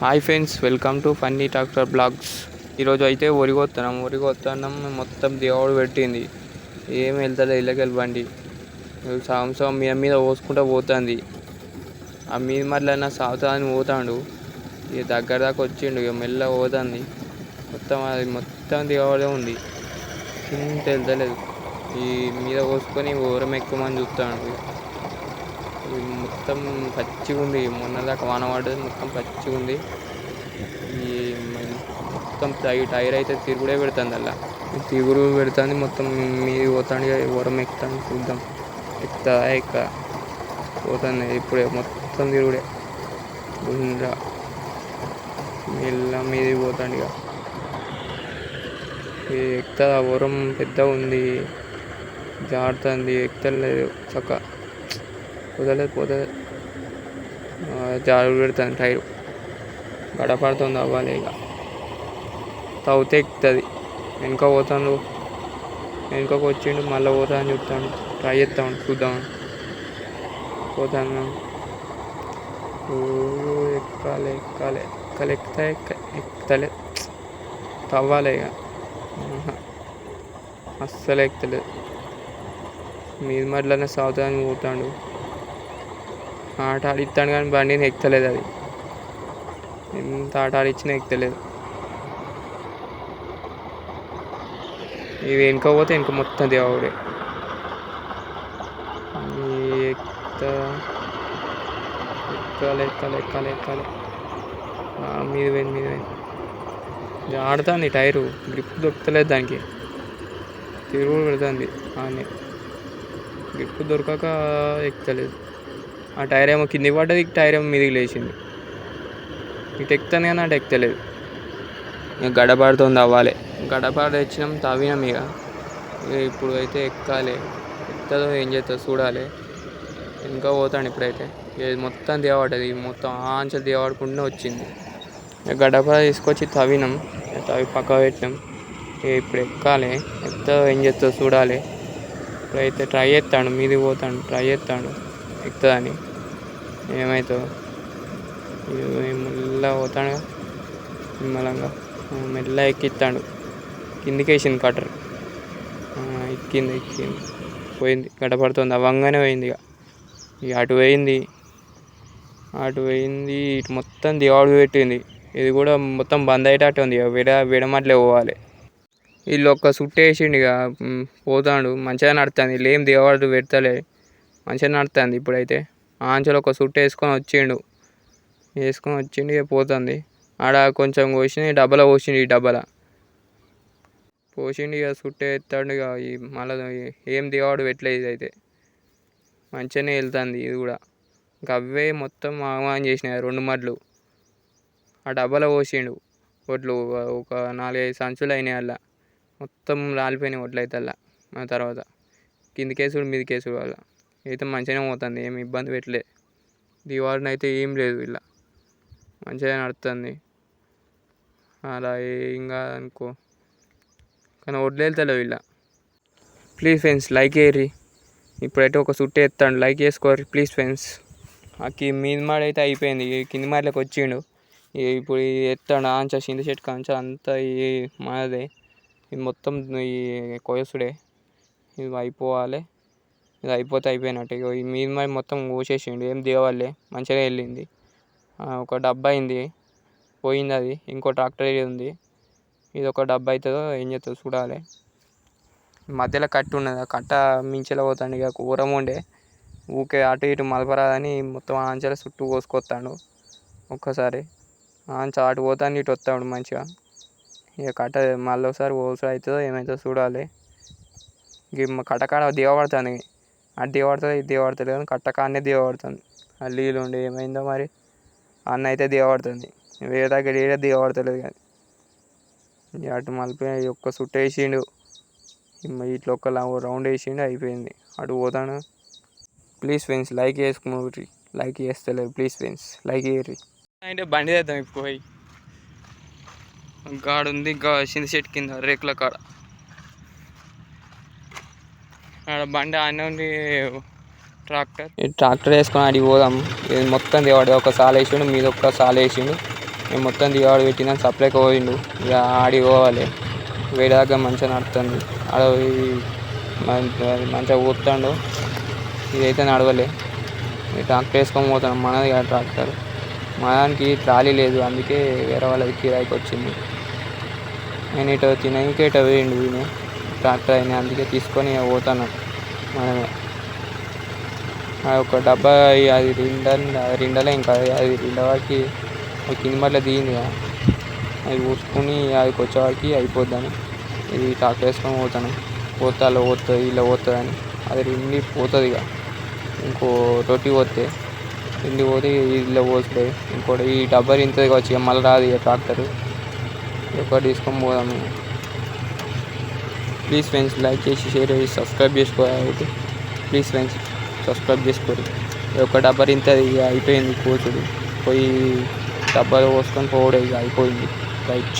Hi friends, welcome to funny tractor blogs. ఈరోజు అయితే వరి కొత్తన్నాం మొత్తం దేవుడు పెట్టింది. ఏం వెళ్తుంది ఇళ్ళకెళ్ళి బండి సంవత్సరం మీద పోసుకుంటూ పోతుంది. ఆ మీద మళ్ళీ సాగుతుందని పోతాడు. ఇక దగ్గర దాకా వచ్చిండు. ఇక మెల్ల పోతుంది. మొత్తం దేవుడే ఉంది. కింద వెళ్తలేదు. ఈ మీద పోసుకొని ఊరం ఎక్కువమని చూస్తాడు. మొత్తం పచ్చిగా ఉంది. మొన్నదాకా వాన పడ్డది, మొత్తం పచ్చిగా ఉంది. ఈ మొత్తం టైర్ అయితే తిరుగుడే పెడుతుంది. అలా తిరుగుడు పెడుతుంది. మొత్తం మీద పోతాడు. ఊరం ఎక్కుతాను చూద్దాం. ఎక్కుతా పోతుంది. ఇప్పుడే మొత్తం తిరుగుడే గుండ్రా మెల్ల మీద పోతాడు. ఇక ఎక్కుతా. ఊరం పెద్ద ఉంది, జారుతుంది. ఎక్కుతలేదు చక్క పోతలేదు. జారు పెడుతుంది. టైరు గడపడుతుంది. అవ్వాలి ఇక తవ్వుతే ఎక్కుతుంది. వెనుక పోతాడు. వెనుకకు వచ్చిండు. మళ్ళీ పోతా అని చెప్తాడు. ట్రై చేస్తాడు. చూద్దామని పోతాను. ఎక్కాలి ఎక్కుతలే. తవ్వాలి ఇక అస్సలు ఎక్కుతలేదు. మీద మట్లనే సాగుతుందని పోతాడు. ఆట ఆడిస్తాడు కానీ బండిని ఎక్కుతలేదు. అది ఎంత ఆట ఆడిచ్చినా ఎక్కుతలేదు. ఇవి వెనుక పోతే వెనుక మొత్తం దేవుడే. ఎక్కాలి. మీద పోయింది. ఆడుతుంది. టైరు గ్రిప్ దొరకలేదు. దానికి తిరుగు పెడుతుంది. అని గ్రిప్ దొరకక ఎక్కుతలేదు. ఆ టైర్ ఏమో కిందికి పడ్డది. టైర్ ఏమో మీదికి లేచింది. ఇటు ఎక్కుతాను కానీ అటు ఎక్కుతలేదు. ఇక గడపడుతుంది. అవ్వాలి. గడపడ తెచ్చినాం, తవ్వినాం. ఇక ఇప్పుడు అయితే ఎక్కాలి. ఎక్కుతుందో ఏం చేస్తుందో చూడాలి. ఇంకా పోతాను. ఇప్పుడైతే మొత్తం దేవాడది. మొత్తం ఆంచలు దేవాడుకుంటూనే వచ్చింది. గడప తీసుకొచ్చి తవ్వినాం. తవ్వి పక్క పెట్టినాం. ఇప్పుడు ఎక్కాలి. ఎక్కుతుందో ఏం చేస్తుందో చూడాలి. ఇప్పుడైతే ట్రై చేస్తాడు. మీదికి పోతాడు. ట్రై చేస్తాడు ఎక్కుతుందని. ఏమవుతుందో మెల్లగా పోతాడు. నిమ్మలంగా మెల్ల ఎక్కిస్తాడు. కిందికి వేసింది కటర్. ఎక్కింది పోయింది. గడపడుతుంది. అవ్వంగానే పోయింది. ఇక అటు పోయింది. ఇటు మొత్తం దేవుడు పెట్టింది. ఇది కూడా మొత్తం బంద్ అయ్యేటట్టు ఉంది. విడమట్లే పోవాలి. వీళ్ళు ఒక్క సుట్టు వేసిండు. ఇక పోతాడు. మంచిగా నడుస్తుంది. లేం దేవుడు పెడతలే. మంచిగా నడుస్తుంది. ఇప్పుడైతే ఆంచలు ఒక సుట్టు వేసుకొని వచ్చిండు. ఇక పోతుంది. ఆడ కొంచెం పోసిండు. డబ్బల పోసిండు. ఈ డబ్బల పోసిండు. ఇక సుట్టు ఎత్తాడు. ఇక మళ్ళీ ఏం దేవుడు పెట్టలేదు. అయితే మంచిగానే వెళ్తుంది. ఇది కూడా ఇంకా అవే మొత్తం ఆగమానం చేసినాయి. 2 మడ్లు ఆ డబ్బాలో పోసిండు. ఒట్లు ఒక 4-5 సంచులు అయినాయి. అలా మొత్తం రాలిపోయినాయి ఒట్లు అయితే. అలా ఆ తర్వాత కిందికేసుడు మీదికేసుడు వల్ల అయితే మంచిగానే పోతుంది. ఏమి ఇబ్బంది పెట్టలేదు. దివాడిని అయితే ఏం లేదు. ఇలా మంచిగా నడుస్తుంది. అలా ఏం కాదనుకో, కానీ ఒడ్లు వెళ్తలేవు ఇలా. ప్లీజ్ ఫ్రెండ్స్, లైక్ చేయర్రి. ఇప్పుడైతే ఒక సుట్టు ఎత్తాడు. లైక్ చేసుకోరు ప్లీజ్ ఫ్రెండ్స్. మీద మాడ అయితే అయిపోయింది. కింది మాడలోకి వచ్చిండు. ఇప్పుడు ఎత్తాడు. ఆంచ చింత చెట్టు కాంచ అంతా మనదే. ఇది మొత్తం కోయసుడే. ఇది అయిపోవాలి. ఇది అయిపోతే అయిపోయినట్టు. ఇక ఈ మీద మాడి మొత్తం కోసేసిండు. ఏం దేవాలే. మంచిగా వెళ్ళింది. ఒక డబ్బా అయింది. పోయింది. అది ఇంకో ట్రాక్టర్ ఉంది. ఇది ఒక డబ్బా అవుతుందో ఏం చేస్తుందో చూడాలి. మధ్యలో కట్ట ఉన్నది. ఆ కట్ట మించెలా పోతాడు. ఇక ఊరం ఉండే ఊకే అటు ఇటు మలపరాదని మొత్తం ఆంచల చుట్టూ కోసుకొస్తాడు. ఒక్కసారి ఆంచ అటు పోతాను, ఇటు వస్తాడు మంచిగా. ఇక కట్ట మళ్ళీ ఒకసారి ఓసారి అవుతుందో ఏమవుతుందో చూడాలి. ఇక కట్టకాడ దిగబడుతుంది. అటు దిగబడుతుంది, ఇది దిగబడుతుంది. కానీ కట్ట కాడనే దిగబడుతుంది. ఆ నీళ్ళు ఉండి ఏమైందో మరి. అన్న అయితే దిగబడుతుంది. వేరే దగ్గర ఏడే దిగబడతలేదు. కానీ అటు మలిపి ఒక్క సుట్టు వేసిండు. ఇట్లా ఒక రౌండ్ వేసిండు. అయిపోయింది. అటు పోతాను. ప్లీజ్ ఫ్రెండ్స్, లైక్ చేసుకుని లైక్ చేస్తలేదు. ప్లీజ్ ఫ్రెండ్స్, లైక్ చేయర్రి. అంటే బండి తెద్దాం. ఇప్పుడు పోయి గాడు ఉంది. చింత చెట్టు కింద రేకుల కాడ ఆడ బండి ఆనే ఉంది. ట్రాక్టర్ వేసుకొని అడిగి పోదాం. ఇది మొత్తం దేవాడు. ఒక సాలు వేసిండు, మీద ఒక్క సాలు వేసిండు. మేము మొత్తం దిగాడు పెట్టినా సప్లైకి పోయిండు. ఇక ఆడికి పోవాలి. వేడాక మంచిగా నడుస్తుంది. ఆడ మంచిగా పోతాడు. ఇదైతే నడవలే. ట్రాక్టర్ వేసుకొని పోతాను. మనది కాదు ట్రాక్టర్. మా దానికి ట్రాలీ లేదు, అందుకే వేరే వాళ్ళది కిరాయికి వచ్చింది. నేను ఇటు తినకే ఇటు పోయిండు ఈయన ట్రాక్టర్ అయినా, అందుకే తీసుకొని పోతాను. మనమే ఒక డబ్బా అది రెండలే, ఇంకా అది రెండవకి కింది మళ్ళీ దిగింది కదా, అది పూసుకుని అదికి వచ్చేవారికి అయిపోద్దని ఇది ట్రాక్టర్ వేసుకొని పోతాను. పోతే అలా పోతుంది, ఇలా పోతుంది అని అది రెండి పోతుంది. ఇక ఇంకో రొట్టి పోతే ఇంటికి పోతే ఇలా పోతుంది. ఇంకోటి ఈ డబ్బా ఇంతది కావచ్చు, ఇక మళ్ళీ రాదు ఇక ట్రాక్టర్. ఒకటి తీసుకొని పోదాము. ప్లీజ్ ఫ్రెండ్స్, లైక్ చేసి షేర్ చేసి సబ్స్క్రైబ్ చేసుకోవాలి. ప్లీజ్ ఫ్రెండ్స్ సబ్స్క్రైబ్ చేసుకోరు. ఒక డబ్బా ఇంతది ఇక అయిపోయింది కోసుడు. పోయి డబ్బాలో పోసుకొని పోవడం ఇక అయిపోయింది. రైట్.